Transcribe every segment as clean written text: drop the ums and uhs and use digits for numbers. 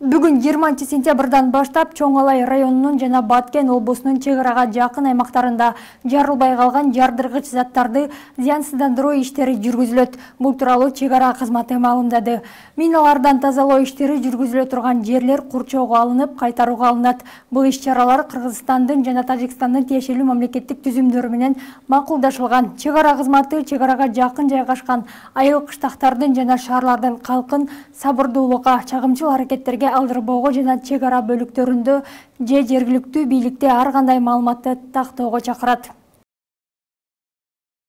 Бүгүн 20 сентябрдан баштап Чоңалай районунун жана Баткен облусунун чек арага жакын аймактарында жарылбай калган жардыргыч заттарды зыянсыздандыруу иштери жүргүзүлөт. Бул тууралуу чек ара кызматы маалымдады. Миналардан тазалоо иштери жүргүзүлө турган жерлер курчоого алынып, кайтарууга алынат. Бул иш-чаралар Кыргызстандын жана Тажикстандын тиешелүү мамлекеттик түзүмдөрү менен макулдашылган. Чек ара кызматы чек арага жакын жайгашкан айыл кыштактардын жана шаарлардын калкын сабырдуулукка, чагымчыл аракеттерге алдырбоого жана чек ара бөлүктөрүндө же жергиликтүү бийликте ар кандай маалыматты тактоого чакырат.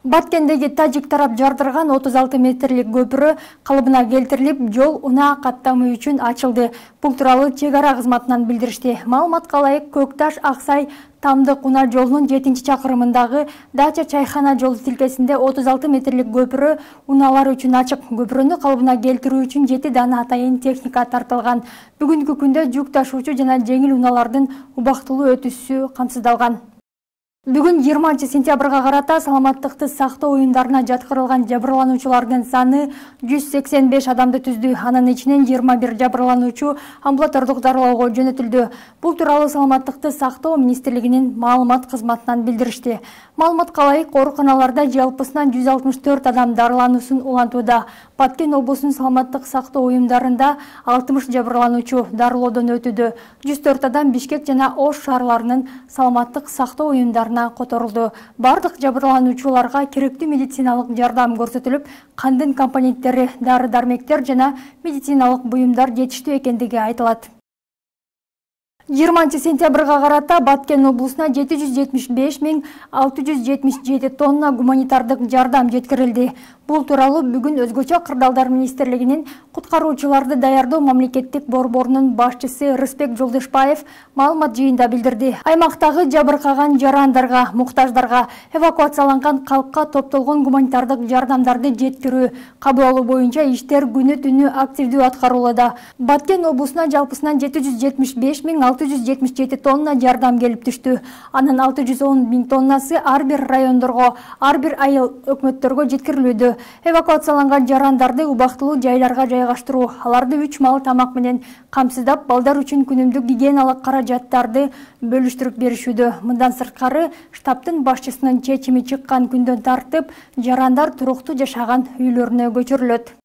Баткендеги тажик тарап жардырган 36 метрлик көпүрө калыбына келтирилип, жол унаа каттамы үчүн ачылды. Бул тууралуу чек ара кызматынан билдиришти. Маалыматка ылайык, Көкташ Аксай Тамдык унаа жолунун 7-чакырымындагы Дача чайхана жолу тилкесинде 36 метрлик көпүрө унаалар үчүн ачык. Көпүрөнү калыбына келтирүү үчүн 7 дана атайын техника тартылган. Бүгүнкү күндө жүк ташуучу жана жеңил унаалардын убактылуу өтүүсү камсыздалган. Бүгүн 20 сентябрга карата саламаттыкты сактоо уюмдарына жаткырылган жабырлануучулардын саны 185 адамды түздү. Анын ичинен 21 жабырлануучу амбулатордук дарылоого жөнөтүлдү. Бул тууралуу саламаттыкты сактоо министрлигинин маалымат кызматынан билдиришти. Маалыматка ылайык, ооруканаларда жалпысынан 164 адам дарылануусун улантууда. Баткен облусунун саламаттык сактоо уюмдарында 60 жабырлануучу дарылоодон өтүүдө. 104 адам Бишкек жана Ош шаарларынын саламаттык сактоо уюмдарына которулду. Бардык жабырлануучуларга керектүү медициналык жардам көрсөтүлүп, кандын компоненттери, дары-дармектер жана медициналык буюмдар жетиштүү экендиги айтылат. 20 сентябрга карата Баткен облусуна 775 677 тонна гуманитардык жардам жеткирилди. Бул тууралуу бүгүн Өзгөчө кырдаалдар министрлигинин куткаруучуларды даярдоо мамлекеттик борборунун башчысы Рыспек Жолдошбаев маалымат жыйында билдирди. Аймактагы жабыркаган жарандарга, муктаждарга, эвакуацияланган калкка топтолгон гуманитардык жардамдарды жеткирүү, кабыл алуу боюнча иштер күнү-түнү активдүү аткарылууда. Баткен облусуна жалпысынан 775 677 тонна жардам келип түштү. Анын 610 000 тоннасы ар бир райондорго, ар бир айыл өкмөттөргө жеткирилүүдө. Эвакуацияланган жарандарды убактылуу жайларга жайгаштыруу, аларды 3 мал тамак менен камсыздап, балдар үчүн күнүмдүк гигиеналык каражаттарды бөлүштүрүп беришүүдө. Мындан сырткары, штабтын башчысынын чечими чыккан күндөн тартып, жарандар туруктуу жашаган үйлөрүнө көчүрүлөт.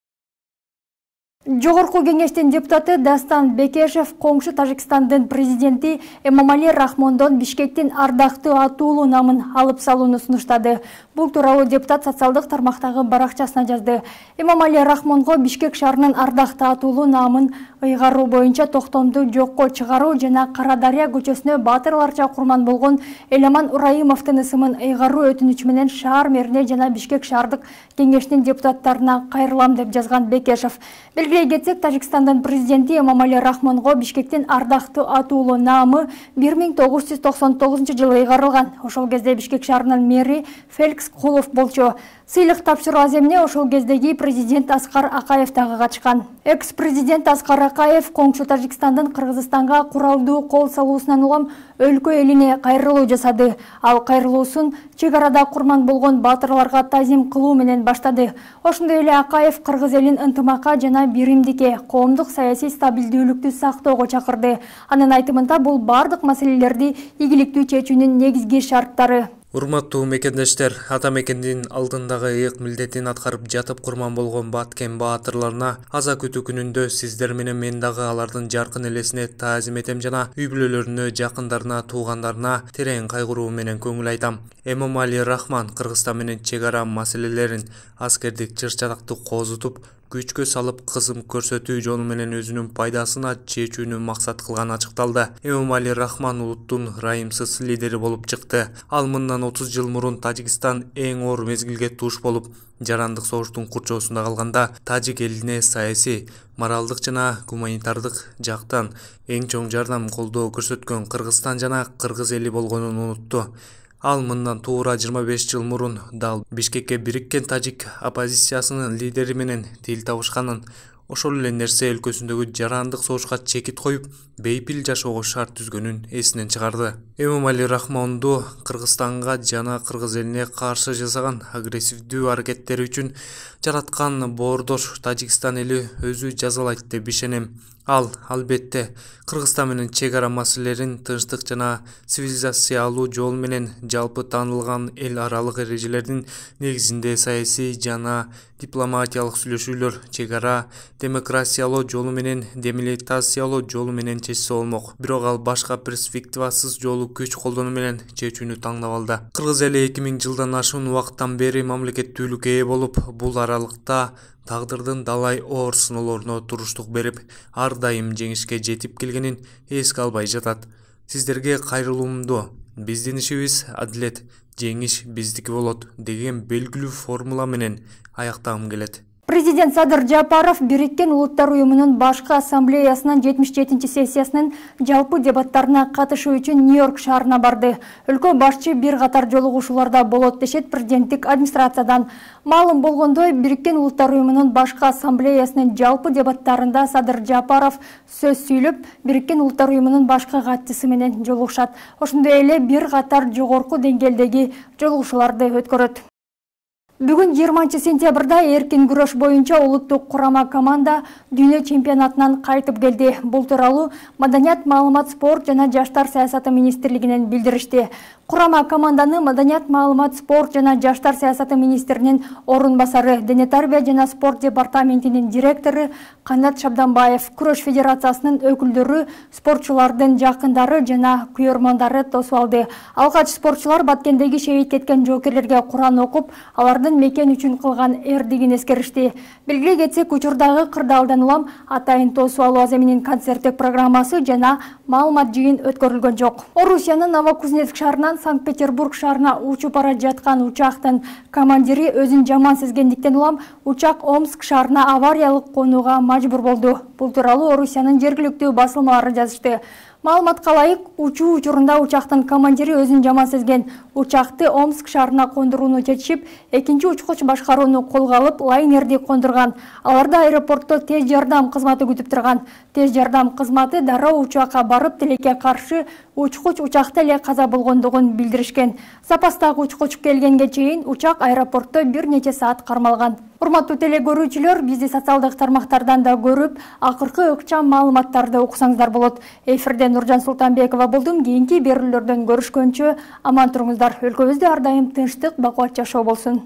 Жогорку кеңештин депутаты Дастан Бекешев коңшу Тажикстандын президенти Эмомали Рахмондон Бишкектин ардактуу атуулуу намын алып салууну сунуштады. Бул тууралуу депутат социалдык тармактагы баракчасына жазды. Эмомали Рахмонго Бишкек шаарынын ардактуу атуулуу намын ыйгаруу боюнча токтомду жокко чыгаруу жана Кара Дарыя көчөсүнө баатырларча курман болгон Эламан Урайымовдун ысымын ыйгаруу өтүнүчү менен шаар мэрине жана Бишкек шаардык кеңештин депутаттарына кайрылам деп жазган Бекешев. Белгилей кетсек, Тажикстандын президенти Эмомали Рахмонго Бишкектин ардактуу атуулуу наамы 1999 жылы ыйгарылган. Ошол кезде Бишкек шаарынын мэри Феликс Кулов болчу. Сыйлык тапшыруу аземине ошол кездеги президент Аскар Акаев дагы катышкан. Экс-президент Аскар Акаев коңшу Тажикстандын Кыргызстанга куралдуу кол салуусунан улам өлкө элине кайрылуу жасады. Ал кайрылуусун чек арада курман болгон баатырларга тазим кылуу менен баштады. Ошондой эле Акаев кыргыз элин ынтымакка жана биримдикке, коомдук саясий стабилдүүлүктү сактоого чакырды. Анын айтымында бул бардык маселелерди ийгиликтүү чечүүнүн негизги шарттары. Урматтуу мекендештер, ата мекендин алдындагы ыйык милдетин аткарып жатып курман болгон Баткен баатырларына аза күтүү күнүндө сиздер менен мен дагы алардын жаркын элесине таазим этем жана үй бүлөлөрүнө, жакындарына, туугандарына терең кайгыруу менен көңүл айтам. Эмомали Рахмон Кыргызстан менен чек ара маселелерин аскердик чыр-чатакты козутуп, күчкө салып кызым көрсөтүү жолу менен өзүнүн пайдасына чечүүнү максат кылганы ачыкталды. Эмомали Рахмон улуттун ырайымсыз лидери болуп чыкты. Ал мындан 30 жыл мурун Тажикстан эң оор мезгилге туш болуп, жарандык согуштун курчоосунда калганда тажик элине саясий, моралдык жана гуманитардык жактан эң чоң жардам колдоо көрсөткөн Кыргызстан жана кыргыз эли болгонун унутту. Ал мындан туура 25 жыл мурун дал Бишкекке бириккен тажик оппозициясынын лидери менен тил табышканын, ошол эле нерсе өлкөсүндөгү жарандык согушка чекит коюп, бейпил жашоого шарт түзгөнүн эсинен чыгарды. Эмомали Рахмонду Кыргызстанга жана кыргыз элине каршы жасаган агрессивдүү аракеттери үчүн жараткан боордош Тажикстан эли өзү жазалайт деп ишенем. Ал албетте Кыргызстан менен чек ара маселелерин тынчтык жана цивилизациялуу жол менен жалпы таанылган эл аралык эрежелердин негизинде саясий жана дипломатиялык сүйлөшүүлөр чек ара демократиялоо жолу менен демилитаризациялоо жолу менен чечсе болмок. Бирок ал башка перспективасыз жолу күч колдонуу менен чечүүнү тандап алды. Кыргыз эли 2000 жылдан ашуун убакыттан бери мамлекеттүүлүккө ээ болуп, бул аралыкта тагдырдын далай оор сыноолоруна туруштук берип, ар дайым жеңишке жетип келгенин эске албай жатат. Сиздерге кайрылуумду, биздин ишибиз адилет, жеңиш биздики болот деген белгилүү формула менен аяктагым келет. Президент Садыр Жапаров Бириккен Улуттар уюмунун башкы ассамблеясынын 77 сессиясынын жалпы дебаттарына катышуу үчүн Нью-Йорк шаарына барды. Өлкө башчы бир катар жолугушууларда болот дешет президенттик администрациядан. Маалым болгондой, Бириккен Улуттар уюмунун башкы ассамблеясынын жалпы дебаттарында Садыр Жапаров сөз сүйлөп, Бириккен Улуттар уюмунун башкы катчысы менен жолугушат. Ошондой эле бир катар жогорку деңгээлдеги жолугушууларды өткөрөт. Бүгүн 20 сентябрда эркин күрөш боюнча улуттук курама команда дүйнө чемпионатынан кайтып келди. Бул тууралуу Маданият, маалымат, спорт жана жаштар саясаты министрлигинен билдиришти. Курама команданы Маданият, маалымат, спорт жана жаштар саясаты министринин орун басары, дене тарбия жана спорт департаментинин директору Канат Шабданбаев, күрөш федерациясынын өкүлдөрү, спортчулардын жакындары жана күйөрмандары тосуп алды. Алгач спортчулар Баткендеги шейит кеткен жоокерлерге Куран окуп, алардын мекен үчүн кылган эрдигин эскеришти. Белгилей кетсек, учурдагы кырдаалдан улам атайын тосуп алуу аземинин концерттик программасы жана маалымат жыйын өткөрүлгөн жок. Орусиянын Новокузнецк шаарынан Санкт-Петербург шаарына учуп бара жаткан учактын командири өзүн жаман сезгендиктен улам учак Омск шаарына авариялык конууга мажбур болду. Бул тууралуу Орусиянын жергиликтүү басылмалары жазышты. Маалыматка ылайык, учуу учурунда учактын командири өзүн жаман сезген. Учакты Омск шаарына кондурууну чечип, экинчи учкуч башкарууну колго алып, лайнерди кондурган. Аларды аэропортто тез жардам кызматы күтүп турган. Тез жардам кызматы дароо учакка барып, тилекке каршы учкуч учакта эле каза болгондугун билдиришкен. Запастагы учкуч келгенге чейин учак аэропортто бир нече саат кармалган. Урматтуу теле көрүүчүлөр, бизди социалдык тармактардан да көрүп, акыркы ыкчам маалыматтарды окусаңыздар болот. Эфирден Нуржан Султанбекова болдум. Кийинки берүүлөрдөн көрүшкөнчө аман туруңуздар. Өлкөбүздө ар дайым тынчтык, бакубат жашоо болсун.